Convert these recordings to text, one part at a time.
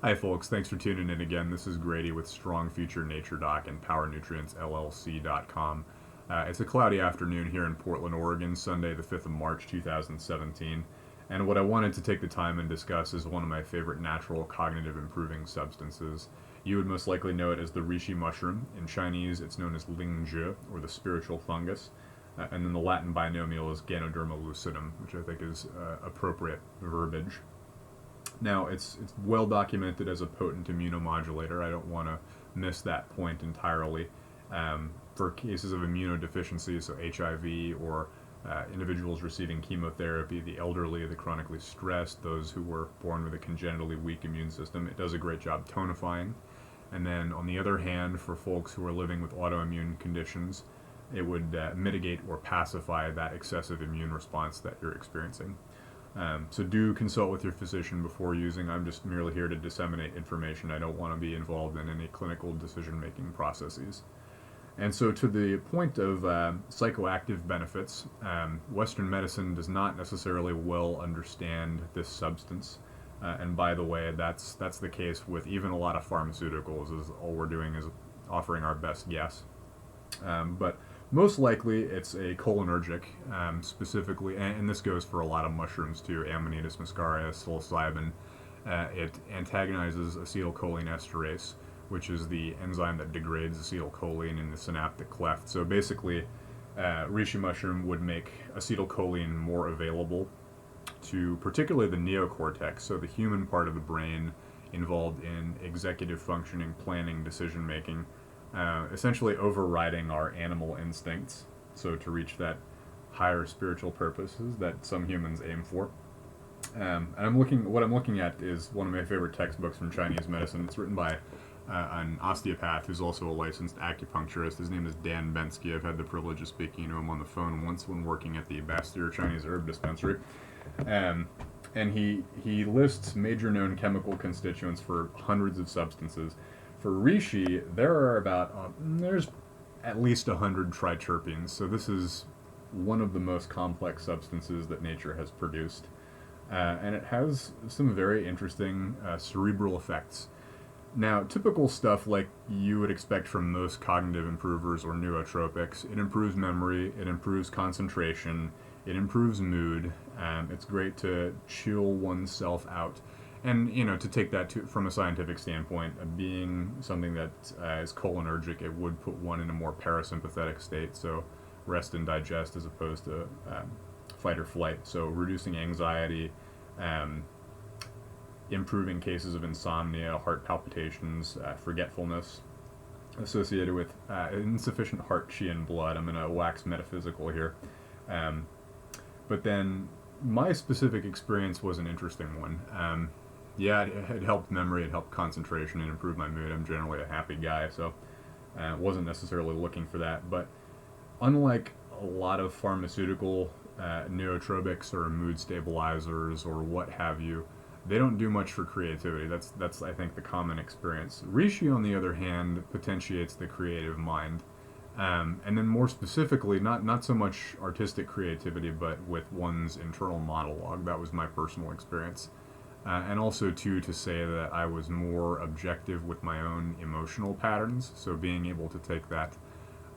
Hi, folks. Thanks for tuning in again. This is Grady with Strong Future Nature Doc and PowerNutrientsLLC.com. It's a cloudy afternoon here in Portland, Oregon, Sunday, the 5th of March, 2017. And what I wanted to take the time and discuss is one of my favorite natural cognitive improving substances. You would most likely know it as the Reishi mushroom. In Chinese, it's known as Lingzhi, or the spiritual fungus. And then the Latin binomial is Ganoderma lucidum, which I think is appropriate verbiage. Now, it's well documented as a potent immunomodulator. I don't want to miss that point entirely. For cases of immunodeficiency, so HIV or individuals receiving chemotherapy, the elderly, the chronically stressed, those who were born with a congenitally weak immune system, it does a great job tonifying. And then, on the other hand, for folks who are living with autoimmune conditions, it would mitigate or pacify that excessive immune response that you're experiencing. So do consult with your physician before using. I'm just merely here to disseminate information. I don't want to be involved in any clinical decision-making processes. And so to the point of psychoactive benefits, Western medicine does not necessarily well understand this substance. And by the way, that's the case with even a lot of pharmaceuticals, is all we're doing is offering our best guess. But most likely it's a cholinergic, specifically, and this goes for a lot of mushrooms too, Amanita muscaria, psilocybin. It antagonizes acetylcholinesterase, which is the enzyme that degrades acetylcholine in the synaptic cleft. So basically, reishi mushroom would make acetylcholine more available to particularly the neocortex, so the human part of the brain involved in executive functioning, planning, decision making, essentially overriding our animal instincts, so to reach that higher spiritual purposes that some humans aim for. And what I'm looking at is one of my favorite textbooks from Chinese medicine. It's written by an osteopath who's also a licensed acupuncturist. His name is Dan Bensky. I've had the privilege of speaking to him on the phone once when working at the Bastille Chinese Herb Dispensary. And he lists major known chemical constituents for hundreds of substances. For reishi, there's at least 100 triterpenes, so this is one of the most complex substances that nature has produced. And it has some very interesting cerebral effects. Now, typical stuff like you would expect from most cognitive improvers or nootropics, it improves memory, it improves concentration, it improves mood, it's great to chill oneself out. And, to take that from a scientific standpoint, being something that is cholinergic, it would put one in a more parasympathetic state, so rest and digest as opposed to fight or flight. So reducing anxiety, improving cases of insomnia, heart palpitations, forgetfulness associated with insufficient heart qi and blood. I'm going to wax metaphysical here. But then my specific experience was an interesting one. Yeah, it helped memory, it helped concentration, it improved my mood. I'm generally a happy guy, so wasn't necessarily looking for that. But unlike a lot of pharmaceutical nootropics or mood stabilizers or what have you, they don't do much for creativity. That's I think the common experience. Reishi, on the other hand, potentiates the creative mind. And then more specifically, not so much artistic creativity, but with one's internal monologue. That was my personal experience. And also, too, to say that I was more objective with my own emotional patterns, so being able to take that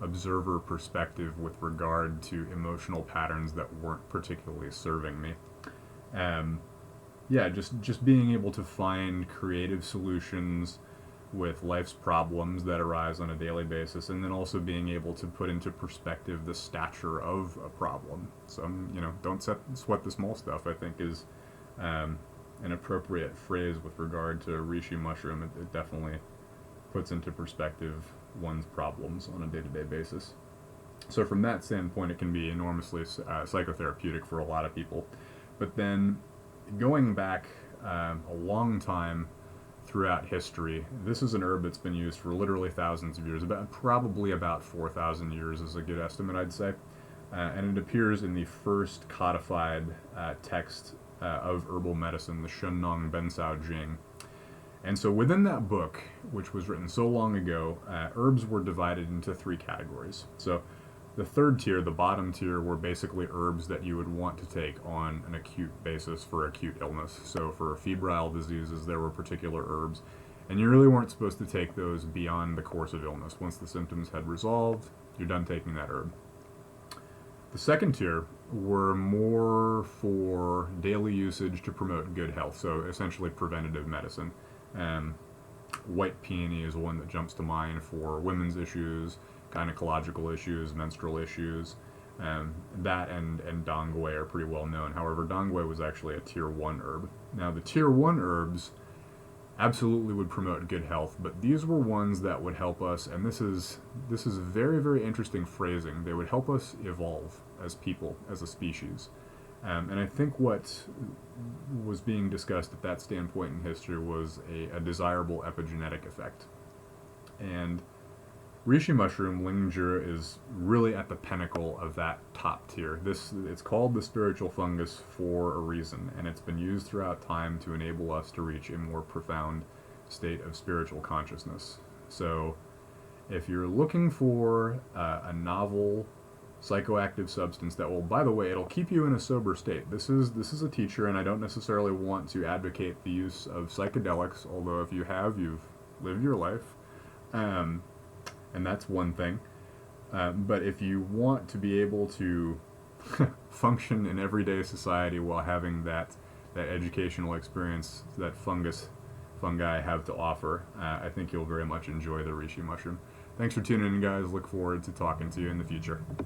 observer perspective with regard to emotional patterns that weren't particularly serving me. Yeah, just being able to find creative solutions with life's problems that arise on a daily basis, and then also being able to put into perspective the stature of a problem. So, don't sweat the small stuff, I think, is an appropriate phrase with regard to reishi mushroom. It definitely puts into perspective one's problems on a day-to-day basis. So from that standpoint, it can be enormously psychotherapeutic for a lot of people. But then going back a long time throughout history, this is an herb that's been used for literally thousands of years, probably about 4,000 years is a good estimate, I'd say. And it appears in the first codified text of herbal medicine, the Shennong Bensao Jing. And so within that book, which was written so long ago, herbs were divided into three categories. So The third tier, the bottom tier, were basically herbs that you would want to take on an acute basis for acute illness. So for febrile diseases, there were particular herbs, and you really weren't supposed to take those beyond the course of illness. Once the symptoms had resolved, you're done taking that herb. The second tier were more for daily usage to promote good health, so essentially preventative medicine. White peony is one that jumps to mind for women's issues, gynecological issues, menstrual issues. That and dongui are pretty well known. However, dongui was actually a tier 1 herb. Now, the tier 1 herbs absolutely would promote good health, but these were ones that would help us, and this is very, very interesting phrasing. They would help us evolve as people, as a species. And I think what was being discussed at that standpoint in history was a desirable epigenetic effect. And Reishi mushroom, Lingzhi, is really at the pinnacle of that top tier. It's called the spiritual fungus for a reason, and it's been used throughout time to enable us to reach a more profound state of spiritual consciousness. So if you're looking for a novel psychoactive substance that will, by the way, it'll keep you in a sober state. This is a teacher, and I don't necessarily want to advocate the use of psychedelics, although if you have, you've lived your life. And that's one thing. But if you want to be able to function in everyday society while having that educational experience that fungi have to offer, I think you'll very much enjoy the reishi mushroom. Thanks for tuning in, guys. Look forward to talking to you in the future.